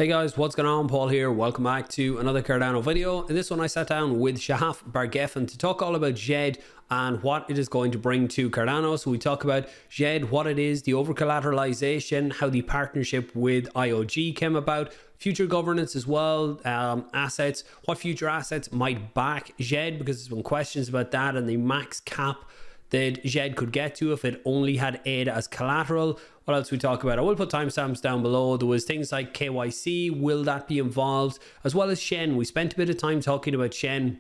Hey guys, what's going on? Paul here. Welcome back to another Cardano video. In this one, I sat down with Shahaf Bar-Geffen to talk all about Djed and what it is going to bring to Cardano. So we talk about Djed, what it is, the over-collateralization, how the partnership with IOG came about, future governance as well, assets, what future assets might back Djed, because there's been questions about that and the max cap that Djed could get to if it only had ADA as collateral. What else we talk about? I will put timestamps down below. There was things like KYC, will that be involved? As well as SHEN. We spent a bit of time talking about SHEN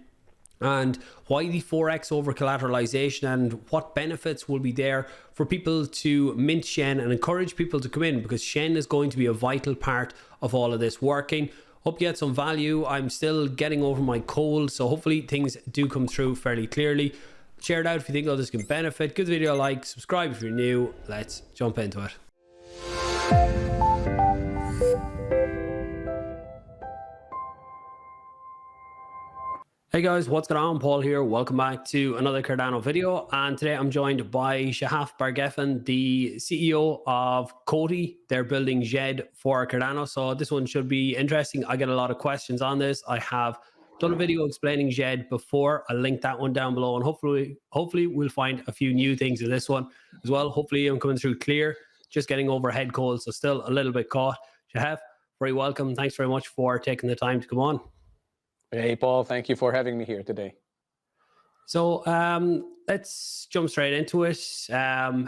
and why the 4x over collateralization and what benefits will be there for people to mint SHEN and encourage people to come in, because SHEN is going to be a vital part of all of this working. Hope you get some value. I'm still getting over my cold, so hopefully things do come through fairly clearly. Share it out if you think others can benefit. Give the video a like, subscribe if you're new. Let's jump into it. Hey guys, what's going on? Paul here. Welcome back to another Cardano video. And today I'm joined by Shahaf Bar-Geffen, the CEO of COTI. They're building Djed for Cardano. So this one should be interesting. I get a lot of questions on this. I have done a video explaining Djed before. I'll link that one down below, and hopefully we'll find a few new things in this one as well. Hopefully I'm coming through clear, just getting over head cold, so still a little bit caught. Shahaf, very welcome. Thanks very much for taking the time to come on. Hey Paul, thank you for having me here today. So let's jump straight into it.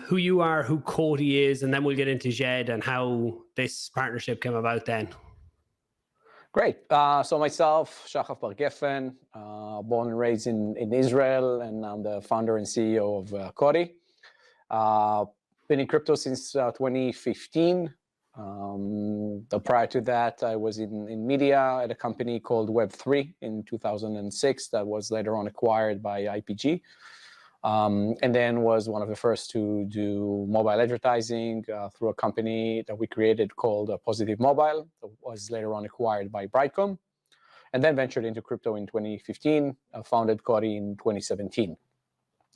Who you are, who COTI is, and then we'll get into Djed and how this partnership came about then. Great. So myself, Shahaf Bar-Geffen, born and raised in Israel, and I'm the founder and CEO of COTI. Been in crypto since 2015. Prior to that, I was in media at a company called Web3 in 2006 that was later on acquired by IPG. And then was one of the first to do mobile advertising through a company that we created called Positive Mobile, that was later on acquired by Brightcom, and then ventured into crypto in 2015, founded COTI in 2017.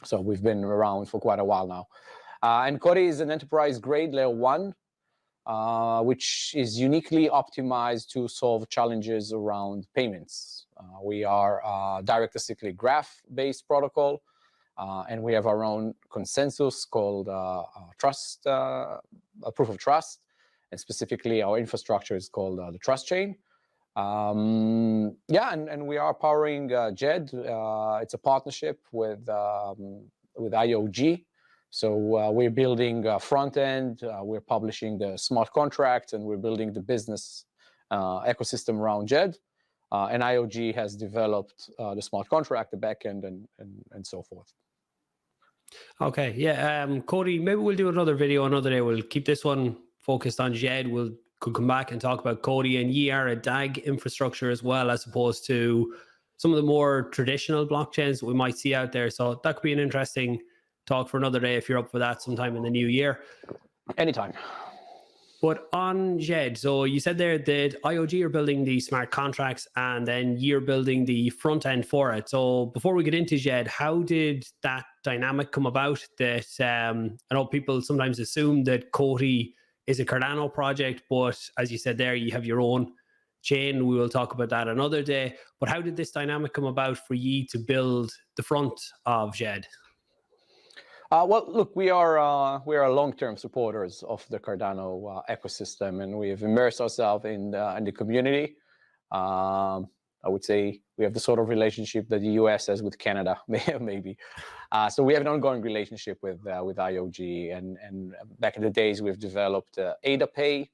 So we've been around for quite a while now. And COTI is an enterprise-grade layer 1, which is uniquely optimized to solve challenges around payments. We are a direct acyclic graph-based protocol. And we have our own consensus called trust, proof of trust, and specifically our infrastructure is called the trust chain. Yeah, and we are powering Djed. It's a partnership with IOG. So we're building front end, we're publishing the smart contract, and we're building the business ecosystem around Djed. And IOG has developed the smart contract, the backend, and so forth. Okay, yeah, COTI, maybe we'll do another video another day. We'll keep this one focused on Djed. Could come back and talk about COTI, and ye are a DAG infrastructure as well, as opposed to some of the more traditional blockchains that we might see out there. So that could be an interesting talk for another day if you're up for that sometime in the new year. Anytime. But on Djed, so you said there that IOG are building the smart contracts and then you're building the front end for it. So before we get into Djed, how did that dynamic come about? That I know people sometimes assume that COTI is a Cardano project, but as you said there, you have your own chain. We will talk about that another day. But how did this dynamic come about for ye to build the front of Djed? Well, look, we are long-term supporters of the Cardano ecosystem, and we have immersed ourselves in the community. I would say we have the sort of relationship that the US has with Canada, maybe. So we have an ongoing relationship with IOG, and back in the days we've developed ADA Pay,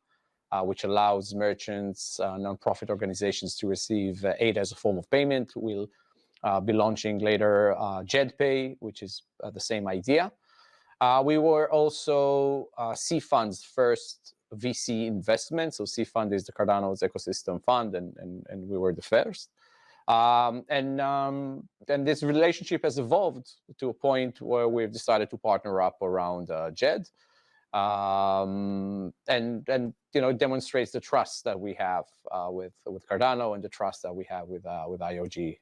which allows merchants, nonprofit organizations to receive ADA as a form of payment. We'll be launching later Djed Pay, which is the same idea. We were also C-Fund's first VC investment. So C-Fund is the Cardano's ecosystem fund, and we were the first. And this relationship has evolved to a point where we've decided to partner up around Djed. And you know, it demonstrates the trust that we have with Cardano and the trust that we have with IOG,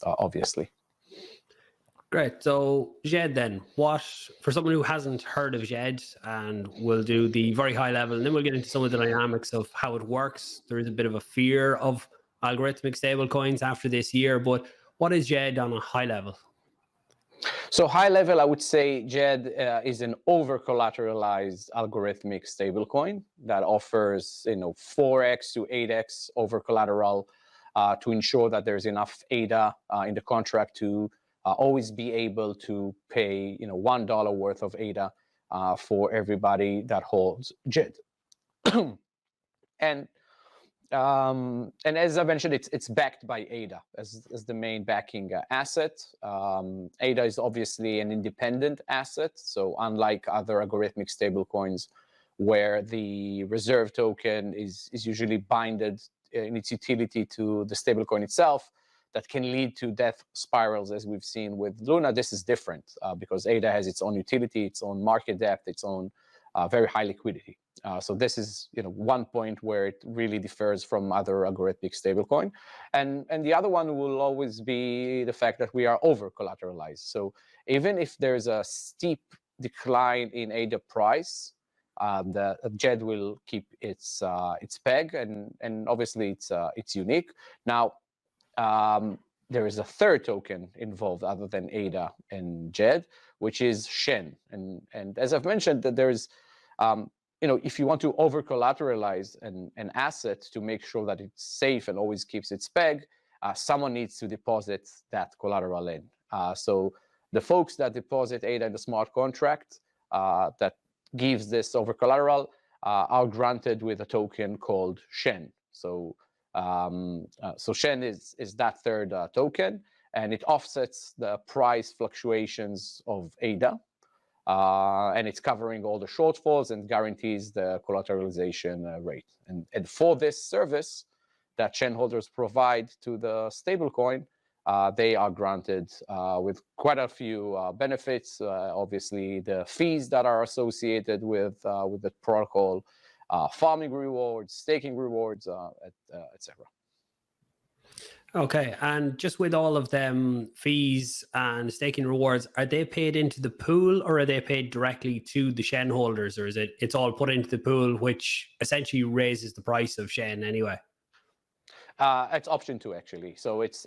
obviously. Great. So Djed then, what, for someone who hasn't heard of Djed, and we'll do the very high level, and then we'll get into some of the dynamics of how it works. There is a bit of a fear of algorithmic stablecoins after this year, but what is Djed on a high level? So high level, I would say Djed is an over-collateralized algorithmic stablecoin that offers 4x to 8x over-collateral to ensure that there's enough ADA in the contract to always be able to pay $1 worth of ADA for everybody that holds Djed. And as I mentioned, it's backed by ADA as the main backing asset. ADA is obviously an independent asset. So unlike other algorithmic stablecoins, where the reserve token is usually binded in its utility to the stablecoin itself, that can lead to death spirals, as we've seen with Luna. This is different because ADA has its own utility, its own market depth, its own very high liquidity. So this is one point where it really differs from other algorithmic stablecoin. And the other one will always be the fact that we are over collateralized. So even if there's a steep decline in ADA price, the Djed will keep its peg, and obviously it's unique. Now, there is a third token involved other than ADA and Djed, which is SHEN. And as I've mentioned, that there's if you want to over-collateralize an asset to make sure that it's safe and always keeps its peg, someone needs to deposit that collateral in. So the folks that deposit ADA in the smart contract that gives this over-collateral are granted with a token called SHEN. So SHEN is that third token, and it offsets the price fluctuations of ADA. And it's covering all the shortfalls and guarantees the collateralization rate. And for this service that SHEN holders provide to the stablecoin, they are granted with quite a few benefits. Obviously, the fees that are associated with the protocol, farming rewards, staking rewards, etc. Okay, and just with all of them fees and staking rewards, are they paid into the pool, or are they paid directly to the SHEN holders, or is it's all put into the pool, which essentially raises the price of SHEN anyway? It's option 2 actually. So it's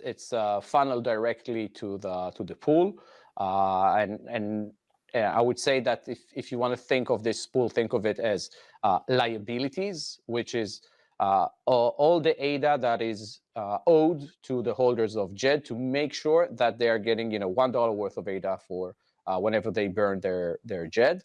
funneled directly to the pool, and I would say that if you want to think of this pool, think of it as liabilities, which is all the ADA that is owed to the holders of Djed to make sure that they are getting $1 worth of ADA for whenever they burn their Djed.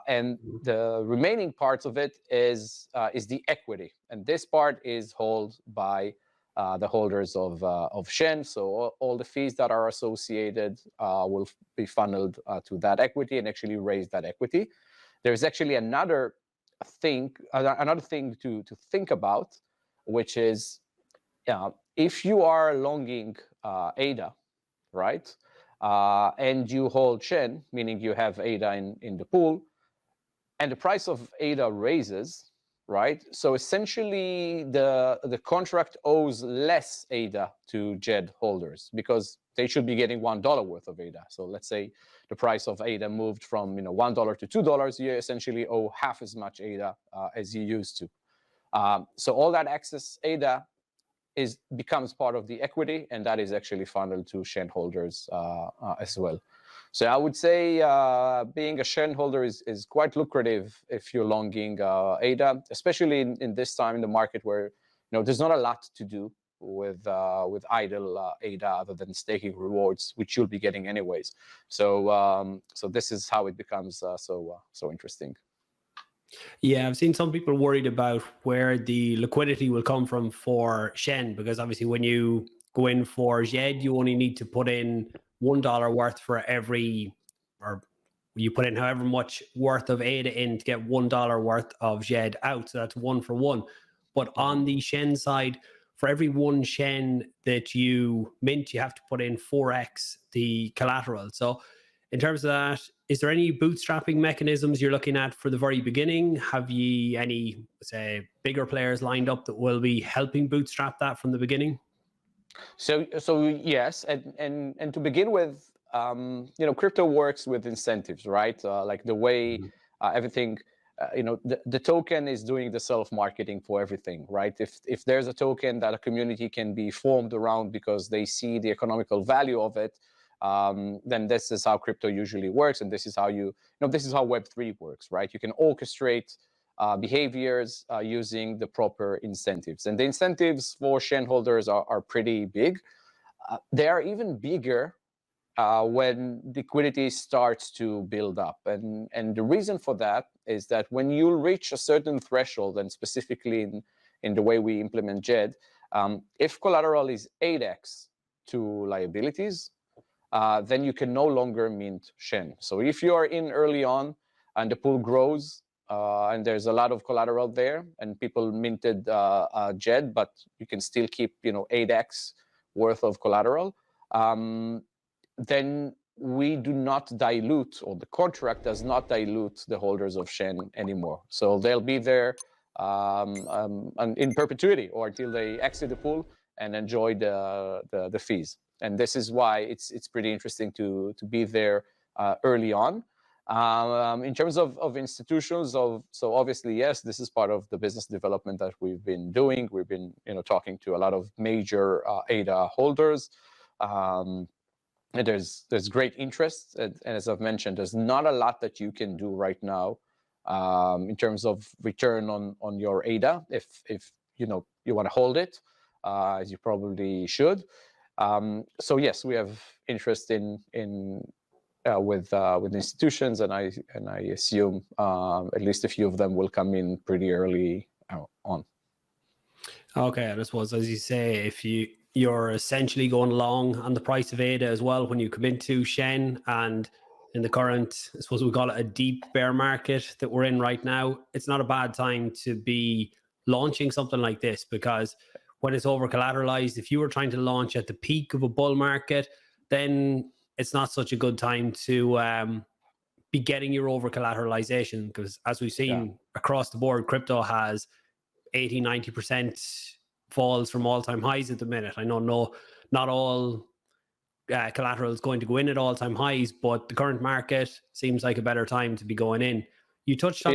And the remaining parts of it is the equity, and this part is held by the holders of SHEN. So all the fees that are associated will be funneled to that equity and actually raise that equity. There's actually another thing to think about, which is if you are longing ADA, right? And you hold SHEN, meaning you have ADA in the pool, and the price of ADA raises, right? So essentially, the contract owes less ADA to Djed holders because they should be getting $1 worth of ADA. So let's say the price of ADA moved from $1 to $2, you essentially owe half as much ADA as you used to. So all that excess ADA becomes part of the equity, and that is actually funneled to SHEN holders as well. So I would say being a SHEN holder is quite lucrative if you're longing ADA, especially in this time in the market where there's not a lot to do with idle ADA other than staking rewards, which you'll be getting anyways. So so this is how it becomes so interesting. Yeah, I've seen some people worried about where the liquidity will come from for SHEN, because obviously when you go in for Djed, you only need to put in $1 worth for every, or you put in however much worth of ADA in to get $1 worth of Djed out. So that's 1 for 1. But on the SHEN side, for every 1 SHEN that you mint, you have to put in 4x the collateral. So in terms of that, is there any bootstrapping mechanisms you're looking at for the very beginning? Have you any, say, bigger players lined up that will be helping bootstrap that from the beginning? So yes, and to begin with, crypto works with incentives, right? Like the way everything, the token is doing the self-marketing for everything, right? If there's a token that a community can be formed around because they see the economical value of it, then this is how crypto usually works, and this is how this is how Web3 works, right? You can orchestrate behaviors using the proper incentives, and the incentives for shareholders are pretty big. They are even bigger when liquidity starts to build up, and the reason for that is that when you reach a certain threshold, and specifically in the way we implement Djed, if collateral is 8x to liabilities, then you can no longer mint SHEN. So if you are in early on and the pool grows and there's a lot of collateral there and people minted Djed, but you can still keep 8x worth of collateral, then we do not dilute, or the contract does not dilute the holders of SHEN anymore. So they'll be there in perpetuity, or until they exit the pool and enjoy the fees. And this is why it's pretty interesting to be there early on. In terms of institutions, so obviously, yes, this is part of the business development that we've been doing. We've been talking to a lot of major ADA holders. And there's great interest, and as I've mentioned, there's not a lot that you can do right now in terms of return on your ADA if you want to hold it, as you probably should. So yes, we have interest with institutions, and I assume at least a few of them will come in pretty early on. Okay, and I suppose, as you say, if you're essentially going long on the price of ADA as well when you come into SHEN, and in the current, I suppose we call it a deep bear market that we're in right now, it's not a bad time to be launching something like this, because when it's over collateralized, if you were trying to launch at the peak of a bull market, then it's not such a good time to be getting your over collateralization, because as we've seen across the board, crypto has 80-90% falls from all-time highs at the minute. I know not all collateral is going to go in at all-time highs, but the current market seems like a better time to be going in. You touched on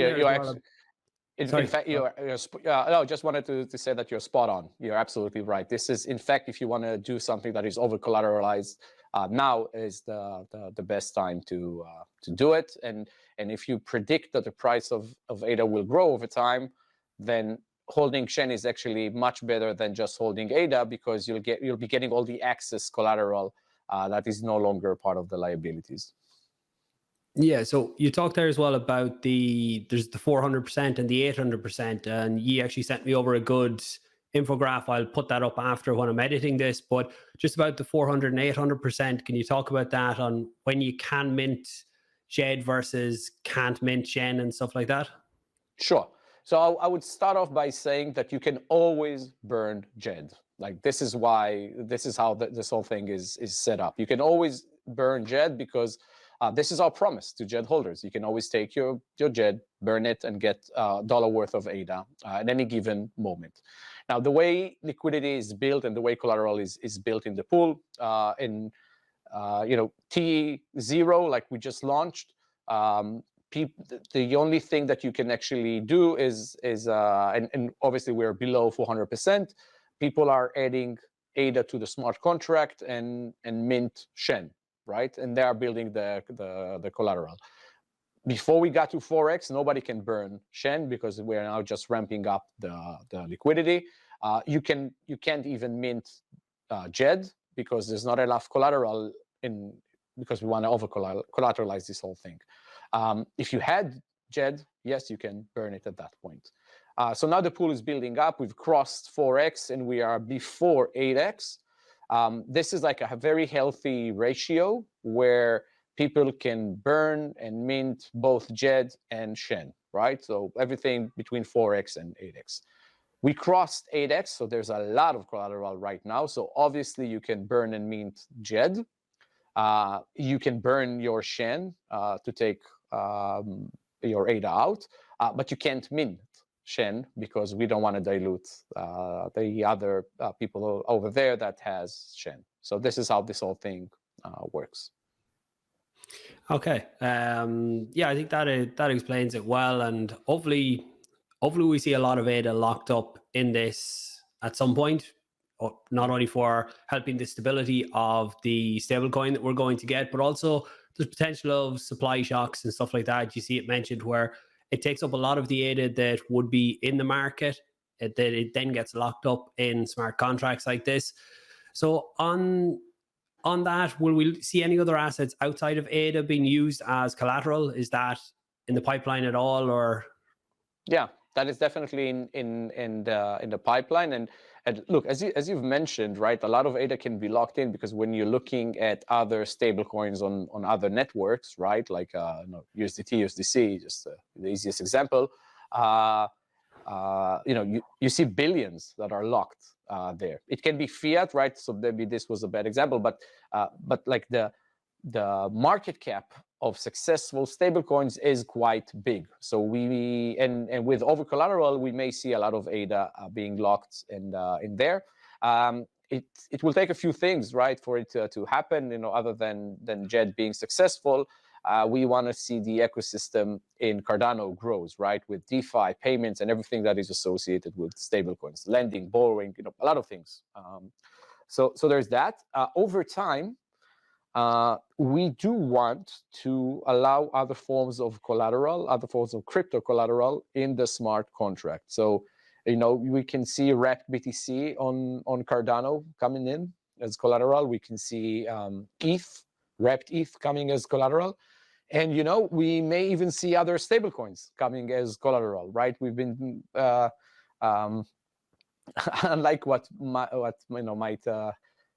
in fact, no, just wanted to say that you're spot on. You're absolutely right. This is, in fact, if you want to do something that is over collateralized, now is the best time to do it. And if you predict that the price of ADA will grow over time, then holding SHEN is actually much better than just holding ADA, because you'll be getting all the excess collateral that is no longer part of the liabilities. Yeah, so you talked there as well about there's the 400% and the 800%, and you actually sent me over a good infograph. I'll put that up after when I'm editing this, but just about the 400 and 800%, can you talk about that on when you can mint Djed versus can't mint SHEN and stuff like that? Sure. So I would start off by saying that you can always burn Djed. Like, this is how this whole thing is set up. You can always burn Djed because this is our promise to Djed holders. You can always take your Djed, burn it, and get $1 worth of ADA at any given moment. Now, the way liquidity is built and the way collateral is built in the pool, in T0, like we just launched, the only thing that you can actually do is and obviously we're below 400%. People are adding ADA to the smart contract and mint SHEN, right? And they are building the collateral. Before we got to 4x, nobody can burn SHEN because we're now just ramping up the liquidity. You can't even mint Djed because there's not enough collateral because we want to over collateralize this whole thing. If you had Djed, yes, you can burn it at that point. So now the pool is building up. We've crossed 4x and we are before 8x. This is like a very healthy ratio where people can burn and mint both Djed and SHEN, right? So everything between 4x and 8x. We crossed 8x, so there's a lot of collateral right now. So obviously you can burn and mint Djed. You can burn your SHEN to take your ADA out, but you can't mint SHEN because we don't want to dilute the other people over there that has SHEN. So this is how this whole thing works. Okay. Yeah, I think that explains it well, and hopefully we see a lot of ADA locked up in this at some point. Not only for helping the stability of the stablecoin that we're going to get, but also the potential of supply shocks and stuff like that. You see it mentioned where it takes up a lot of the ADA that would be in the market, that it then gets locked up in smart contracts like this. So on that, will we see any other assets outside of ADA being used as collateral? Is that in the pipeline at all, or? Yeah, that is definitely in the pipeline. And look, as you've mentioned, right, a lot of ADA can be locked in because when you're looking at other stable coins on other networks, right, like USDT, USDC, just the easiest example, you see billions that are locked there. It can be fiat, right? So maybe this was a bad example, but like the market cap of successful stablecoins is quite big. So and with over collateral, we may see a lot of ADA being locked in there. It will take a few things, right, for it to happen. Other than Djed being successful, we want to see the ecosystem in Cardano grows, right, with DeFi payments and everything that is associated with stablecoins, lending, borrowing, a lot of things. So there's that. Over time, we do want to allow other forms of collateral, other forms of crypto collateral in the smart contract. So, we can see wrapped BTC on Cardano coming in as collateral. We can see ETH, wrapped ETH coming as collateral. And, we may even see other stablecoins coming as collateral, right? We've been, unlike what might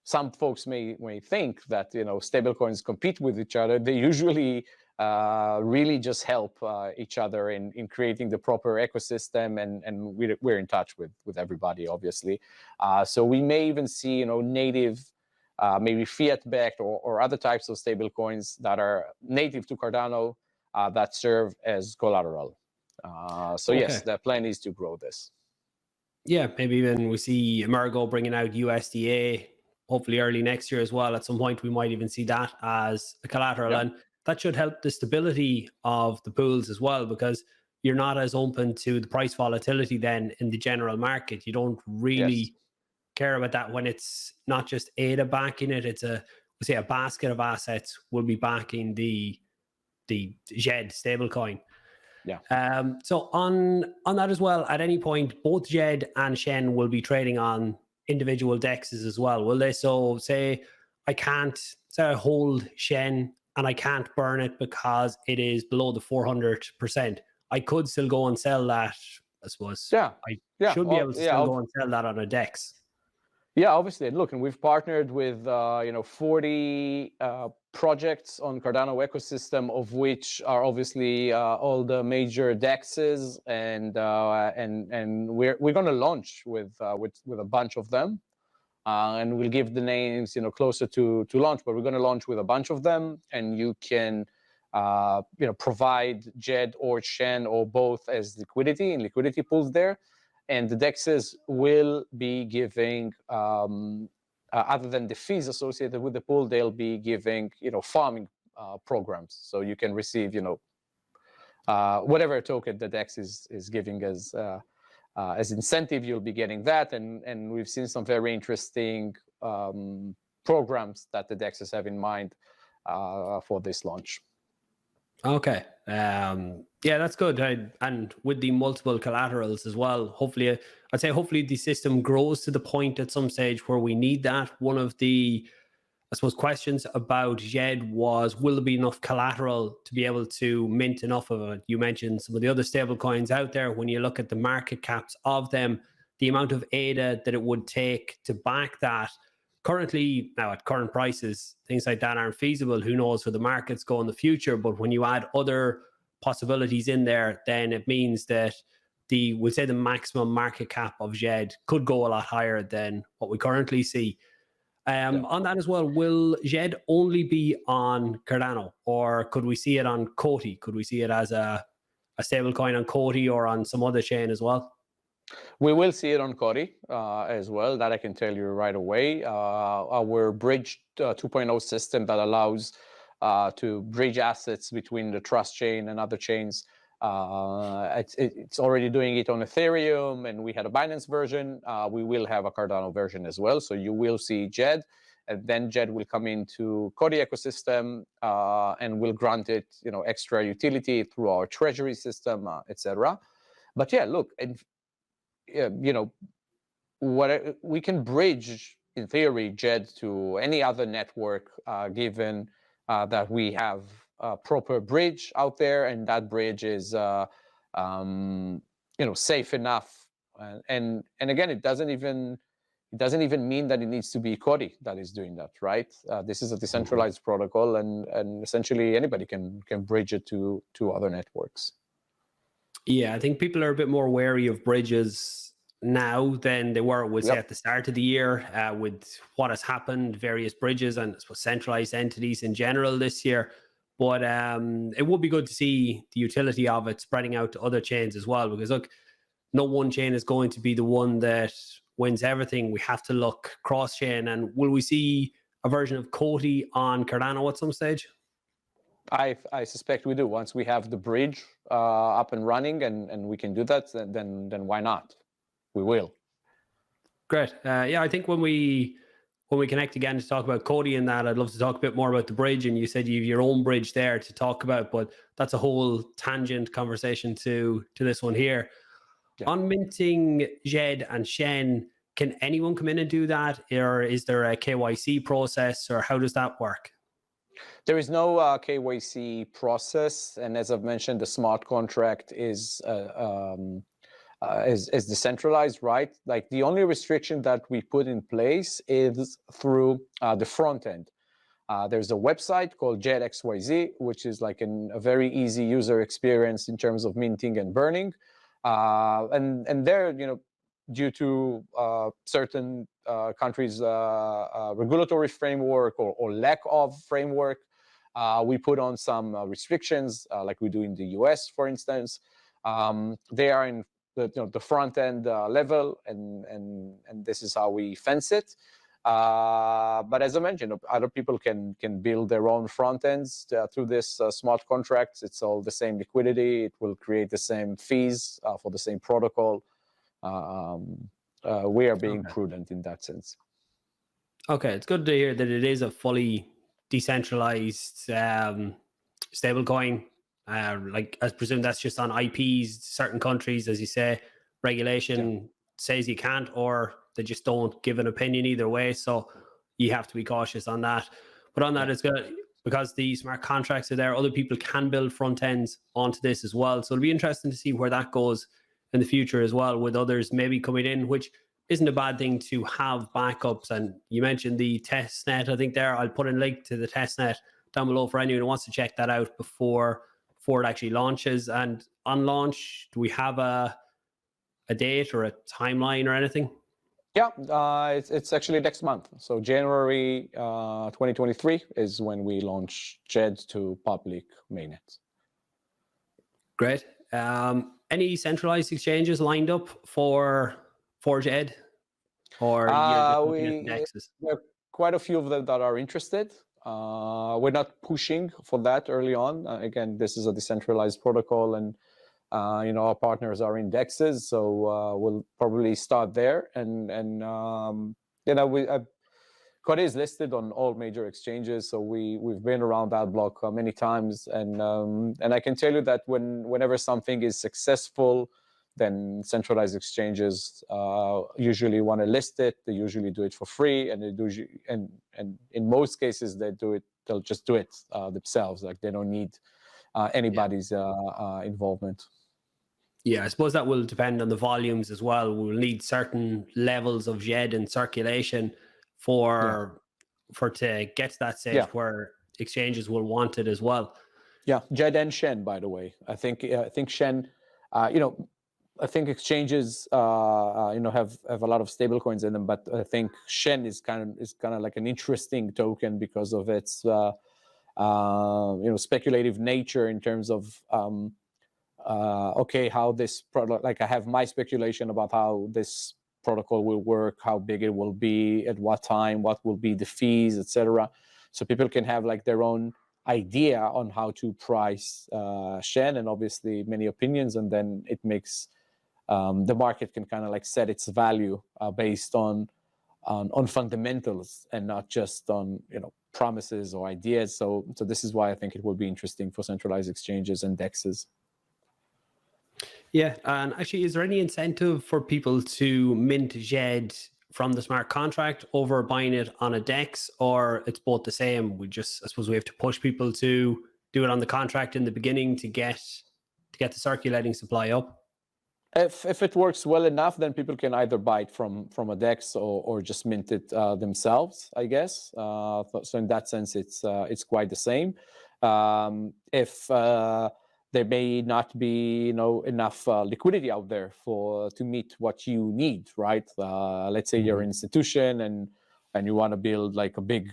some folks may think that stablecoins compete with each other. They usually really just help each other in creating the proper ecosystem, and we're in touch with everybody, obviously. So we may even see native, maybe fiat-backed or other types of stablecoins that are native to Cardano that serve as collateral. So yes, the plan is to grow this. Yeah, maybe even we see Emergo bringing out USDA. Hopefully early next year as well. At some point, we might even see that as a collateral. And that should help the stability of the pools as well, because you're not as open to the price volatility then in the general market. You don't really care about that when it's not just ADA backing it. It's a basket of assets will be backing the Djed stablecoin. Yeah. So on that as well, at any point, both Djed and Shen will be trading on individual dexes as well, will they? So say I hold Shen and I can't burn it because it is below the 400%. I could still go and sell that, I suppose. Yeah. I should be able to still go and sell that on a dex. Yeah, obviously. And look, and we've partnered with 40 projects on Cardano ecosystem, of which are obviously all the major dexes, and we're going to launch with a bunch of them, and we'll give the names closer to launch. But we're going to launch with a bunch of them, and you can provide Djed or Shen or both as liquidity in liquidity pools there. And the dexes will be giving, other than the fees associated with the pool, they'll be giving, farming programs. So you can receive, whatever token the dex is giving as incentive, you'll be getting that. And we've seen some very interesting programs that the dexes have in mind for this launch. Okay. Yeah, that's good. And with the multiple collaterals as well, hopefully the system grows to the point at some stage where we need that. One of the, I suppose, questions about Djed was, will there be enough collateral to be able to mint enough of it? You mentioned some of the other stable coins out there. When you look at the market caps of them, the amount of ADA that it would take to back that, currently, now at current prices, things like that aren't feasible. Who knows where the markets go in the future? But when you add other possibilities in there, then it means that we'll say the maximum market cap of Djed could go a lot higher than what we currently see. On that as well, will Djed only be on Cardano, or could we see it on COTI? Could we see it as a stable coin on COTI or on some other chain as well? We will see it on COTI as well. That I can tell you right away. Our bridge 2.0 system that allows to bridge assets between the trust chain and other chains. It's already doing it on Ethereum, and we had a Binance version. We will have a Cardano version as well. So you will see Djed, and then Djed will come into COTI ecosystem and will grant it, extra utility through our treasury system, etc. But yeah, look, and what we can bridge in theory Djed to any other network, given that we have a proper bridge out there, and that bridge is safe enough. And again, it doesn't even mean that it needs to be COTI that is doing that, right? This is a decentralized protocol, and essentially anybody can bridge it to other networks. Yeah, I think people are a bit more wary of bridges now than they were, say, at the start of the year, with what has happened, various bridges and centralized entities in general this year. But it would be good to see the utility of it spreading out to other chains as well, because look, no one chain is going to be the one that wins everything. We have to look cross-chain. And will we see a version of COTI on Cardano at some stage? I suspect we do. Once we have the bridge up and running and we can do that, then why not? We will. Great. Yeah, I think when we connect again to talk about COTI and that, I'd love to talk a bit more about the bridge. And you said you have your own bridge there to talk about, but that's a whole tangent conversation to this one here. Yeah. On minting Djed and SHEN, can anyone come in and do that? Or is there a KYC process, or how does that work? There is no KYC process. And as I've mentioned, the smart contract is decentralized, right? Like the only restriction that we put in place is through the front end. There's a website called Djed XYZ, which is like a very easy user experience in terms of minting and burning. And there, due to certain countries' regulatory framework or lack of framework, we put on some restrictions, like we do in the US, for instance. They are in the front end level, and this is how we fence it. But as I mentioned, other people can build their own front ends through this smart contracts. It's all the same liquidity. It will create the same fees for the same protocol. We are being prudent in that sense. Okay, it's good to hear that it is a fully decentralized stablecoin. Like, I presume that's just on IPs, certain countries, as you say, regulation says you can't, or they just don't give an opinion either way. So you have to be cautious on that. But on that, it's good because the smart contracts are there. Other people can build front ends onto this as well. So it'll be interesting to see where that goes in the future as well, with others maybe coming in, which isn't a bad thing to have backups. And you mentioned the test net. I think there, I'll put a link to the test net down below for anyone who wants to check that out before it actually launches. And on launch, do we have a date or a timeline or anything? Yeah, it's actually next month. So January 2023 is when we launch Djed to public mainnet. Great. Any centralized exchanges lined up for Djed? Or there are quite a few of them that are interested. We're not pushing for that early on. Again, this is a decentralized protocol, and our partners are indexes, so we'll probably start there. And COTI is listed on all major exchanges, so we've been around that block many times. And I can tell you that whenever something is successful, then centralized exchanges usually want to list it. They usually do it for free, and and in most cases they'll just do it themselves. Like, they don't need anybody's involvement. Yeah, I suppose that will depend on the volumes as well. We'll need certain levels of Djed in circulation for to get to that stage where exchanges will want it as well. Yeah, Djed and SHEN, by the way. I think SHEN, I think exchanges, have a lot of stablecoins in them, but I think SHEN is kind of like an interesting token because of its, speculative nature in terms of, how this product, like, I have my speculation about how this protocol will work, how big it will be, at what time, what will be the fees, etc. So people can have like their own idea on how to price SHEN, and obviously many opinions, and then it makes the market can kind of like set its value based on fundamentals and not just on promises or ideas. So this is why I think it will be interesting for centralized exchanges and DEXs. Yeah, and actually, is there any incentive for people to mint Djed from the smart contract over buying it on a DEX, or it's both the same? I suppose we have to push people to do it on the contract in the beginning to get the circulating supply up. If it works well enough, then people can either buy it from a DEX or just mint it themselves, I guess. So in that sense, it's quite the same. If there may not be enough liquidity out there to meet what you need, right? Let's say you're an institution and you want to build like a big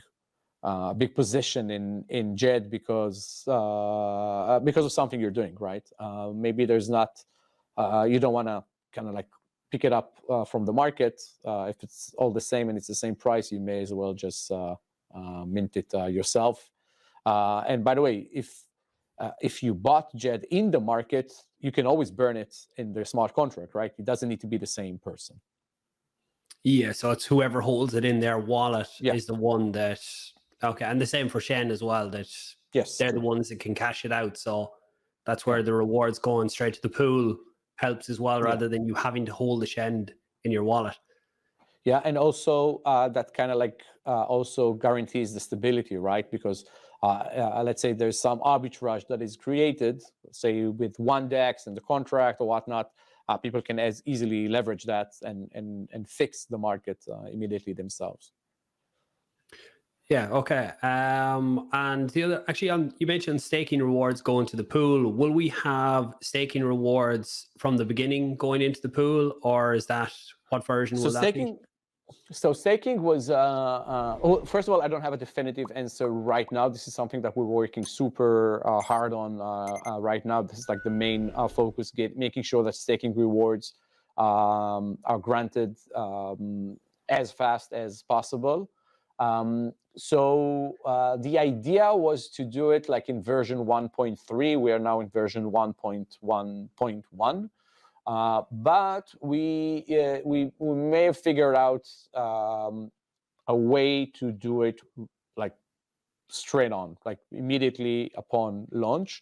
position in Djed because of something you're doing, right? Maybe there's not. You don't want to kind of like pick it up from the market. If it's all the same and it's the same price, you may as well just mint it yourself. And by the way, if you bought Djed in the market, you can always burn it in their smart contract, right? It doesn't need to be the same person. Yeah, so it's whoever holds it in their wallet is the one that, okay, and the same for SHEN as well, that they're the ones that can cash it out. So that's where the rewards going straight to the pool helps as well, rather than you having to hold the SHEN in your wallet. Yeah, and also that kind of like also guarantees the stability, right? Because let's say there's some arbitrage that is created, say with one DEX and the contract or whatnot, people can as easily leverage that and fix the market immediately themselves. Yeah, okay. And the other, actually, you mentioned staking rewards going to the pool. Will we have staking rewards from the beginning going into the pool, or is that, what version will that be? So staking was, first of all, I don't have a definitive answer right now. This is something that we're working super hard on right now. This is like the main focus, making sure that staking rewards are granted as fast as possible. So the idea was to do it like in version 1.3. We are now in version 1.1.1. But we may have figured out a way to do it like straight on, like immediately upon launch.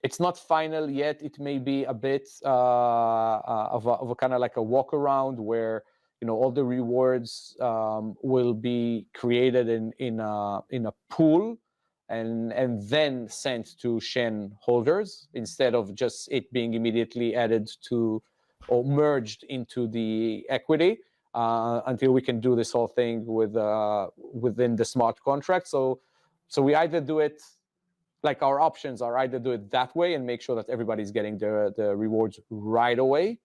It's not final yet. It may be a bit of a kind of like a walk around where all the rewards will be created in a pool. And then sent to SHEN holders instead of just it being immediately added to or merged into the equity until we can do this whole thing within the smart contract. So we either do it, like our options are either do it that way and make sure that everybody's getting the rewards right away,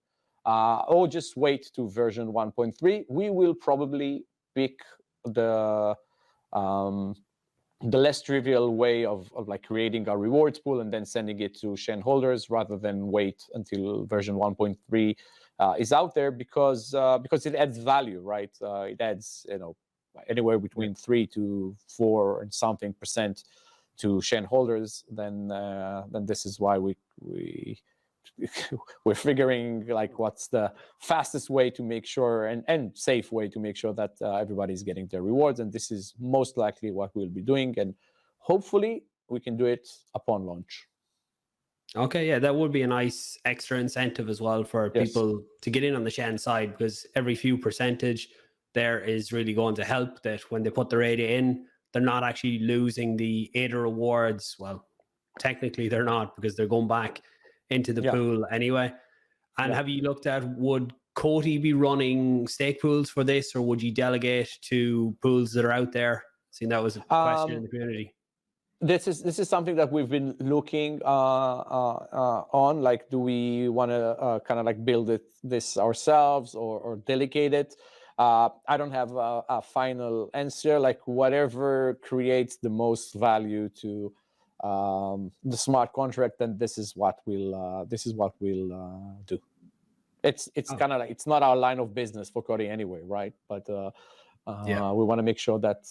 or just wait to version 1.3. We will probably pick the less trivial way of like creating a rewards pool and then sending it to SHEN holders rather than wait until version 1.3 is out there, because it adds value, right? It adds anywhere between 3 to 4 and something % to SHEN holders. Then this is why we're figuring like what's the fastest way to make sure and safe way to make sure that everybody's getting their rewards. And this is most likely what we'll be doing. And hopefully we can do it upon launch. Okay, yeah, that would be a nice extra incentive as well for people to get in on the SHEN side, because every few percentage there is really going to help that when they put their ADA in, they're not actually losing the ADA rewards. Well, technically they're not, because they're going back into the pool anyway. And have you looked at, would COTI be running stake pools for this, or would you delegate to pools that are out there? Seeing that was a question in the community. This is something that we've been looking on. Like, do we want to kind of like build this ourselves or delegate it? I don't have a final answer. Like, whatever creates the most value to the smart contract, then this is what we'll do. It's kind of like, it's not our line of business for COTI anyway, right? But we want to make sure that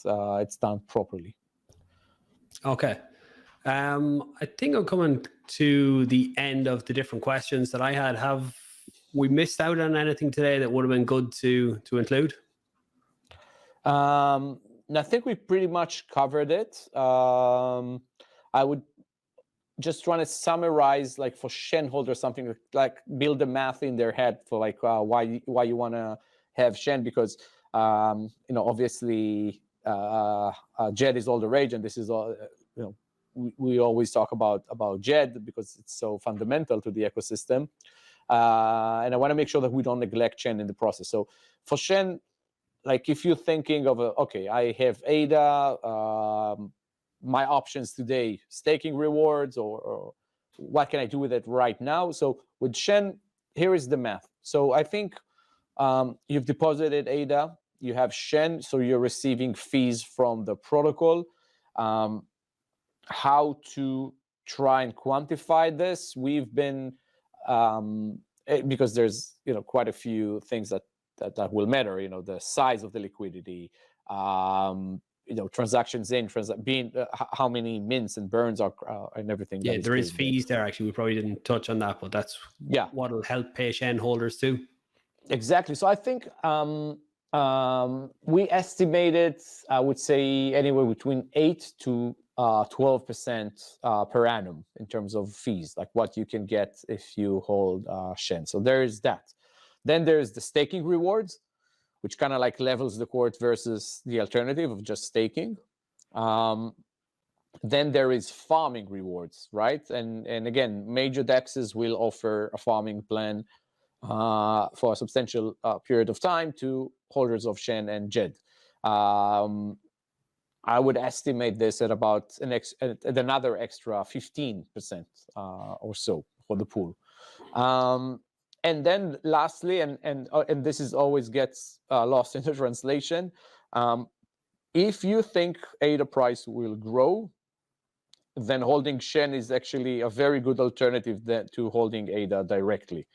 it's done properly. Okay. I think I'm coming to the end of the different questions that I had. Have we missed out on anything today that would have been good to include? I think we pretty much covered it. I would just want to summarize, like for SHEN holders, something like build the math in their head for like why you want to have SHEN, because obviously Djed is all the rage, and this is all we always talk about Djed because it's so fundamental to the ecosystem, and I want to make sure that we don't neglect SHEN in the process. So for SHEN, like if you're thinking of okay, I have ADA. My options today, staking rewards, or what can I do with it right now? So with SHEN, here is the math. So I think you've deposited ADA, you have SHEN, so you're receiving fees from the protocol. How to try and quantify this? We've been, because there's quite a few things that will matter, the size of the liquidity, transactions in, being how many mints and burns are and everything. Yeah, there is fees there. Actually, we probably didn't touch on that, but that's what will help pay SHEN holders too. Exactly. So I think we estimated, I would say, anywhere between 8 to 12% per annum in terms of fees, like what you can get if you hold SHEN. So there is that. Then there's the staking rewards, which kind of like levels the court versus the alternative of just staking. Then there is farming rewards, right? And again, major DEXs will offer a farming plan for a substantial period of time to holders of SHEN and Djed. I would estimate this at about another extra 15% or so for the pool. And then lastly, and this is always gets lost in the translation, if you think ADA price will grow, then holding SHEN is actually a very good alternative to holding ADA directly,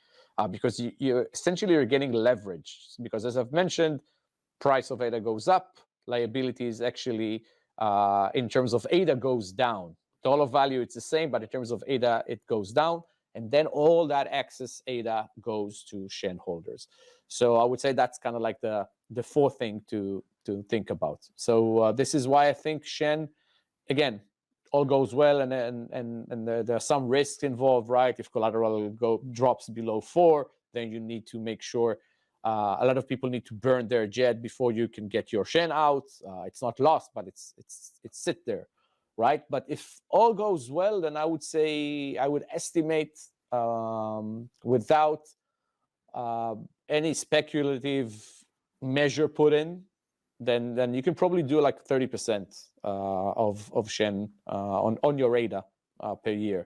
because you're getting leverage. Because as I've mentioned, price of ADA goes up, liabilities actually, in terms of ADA, goes down. Dollar value, it's the same, but in terms of ADA, it goes down. And then all that excess ADA goes to SHEN holders. So I would say that's kind of like the fourth thing to think about. So this is why I think SHEN, again, all goes well, and there are some risks involved, right? If collateral drops below 4, then you need to make sure a lot of people need to burn their Djed before you can get your SHEN out. It's not lost, but it's sit there, right? But if all goes well, then I would say, I would estimate without any speculative measure put in, then you can probably do like 30% of SHEN on your ADA per year,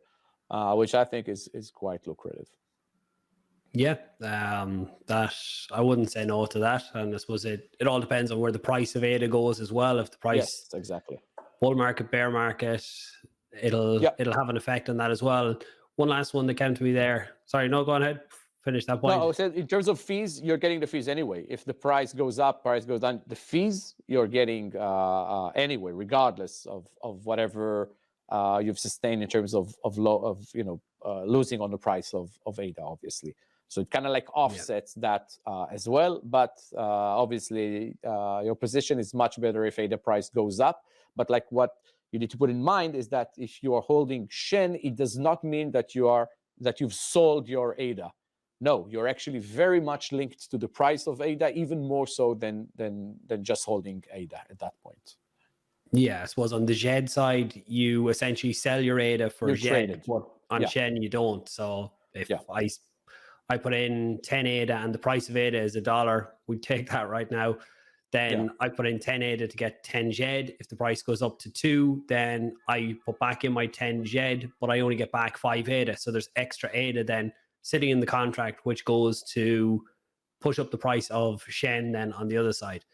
which I think is quite lucrative. Yeah, that I wouldn't say no to that, and I suppose it all depends on where the price of ADA goes as well. If the price, yes, exactly, bull market, bear market, it'll have an effect on that as well. One last one that came to me there. Sorry, no, go ahead. Finish that point. No, I said in terms of fees, you're getting the fees anyway. If the price goes up, price goes down, the fees you're getting anyway, regardless of whatever you've sustained in terms of losing on the price of ADA, obviously. So it kind of like offsets that as well. But obviously, your position is much better if ADA price goes up. But like what you need to put in mind is that if you are holding SHEN, it does not mean that you've sold your ADA. No, you're actually very much linked to the price of ADA, even more so than just holding ADA at that point. Yeah, I suppose on the Djed side, you essentially sell your ADA for Djed. On SHEN, you don't. So if I put in 10 ADA and the price of ADA is $1, we take that right now. Then I put in 10 ADA to get 10 Djed. If the price goes up to 2, then I put back in my 10 Djed, but I only get back 5 ADA. So there's extra ADA then sitting in the contract, which goes to push up the price of SHEN then on the other side.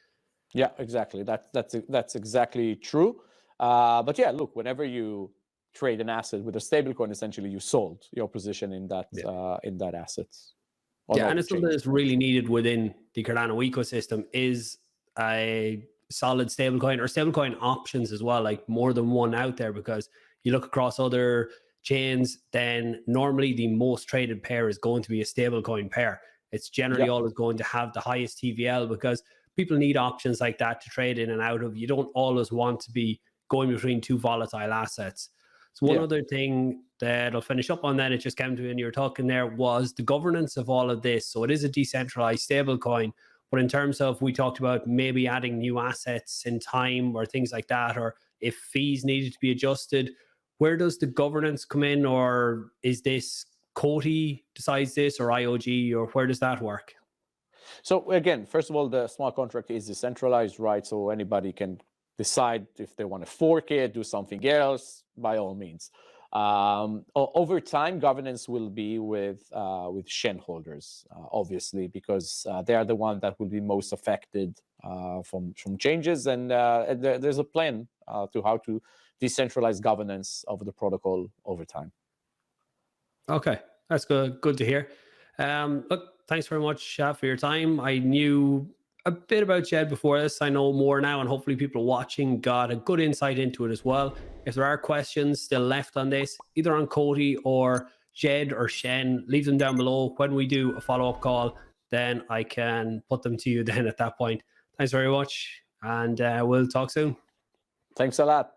Yeah, exactly. That's exactly true. But yeah, look, whenever you trade an asset with a stablecoin, essentially you sold your position in that asset. Yeah, and it's something that's really needed within the Cardano ecosystem is a solid stablecoin or stablecoin options as well, like more than one out there, because you look across other chains, then normally the most traded pair is going to be a stablecoin pair. It's generally always going to have the highest TVL because people need options like that to trade in and out of. You don't always want to be going between two volatile assets. So one other thing that I'll finish up on then, it just came to when you were talking there, was the governance of all of this. So it is a decentralized stablecoin, but in terms of, we talked about maybe adding new assets in time or things like that, or if fees needed to be adjusted, where does the governance come in? Or is this COTI decides this, or IOG, or where does that work? So again, first of all, the smart contract is decentralized, right? So anybody can decide if they want to fork it, do something else, by all means. Over time, governance will be with SHEN holders, obviously, because they are the one that will be most affected from changes, and there's a plan to how to decentralize governance of the protocol over time. Okay, that's good to hear. Look, thanks very much, Shahaf, for your time. I knew a bit about Djed before this. I know more now, and hopefully people watching got a good insight into it as well. If there are questions still left on this, either on COTI or Djed or SHEN, leave them down below. When we do a follow-up call, then I can put them to you then at that point. Thanks very much, and we'll talk soon. Thanks a lot.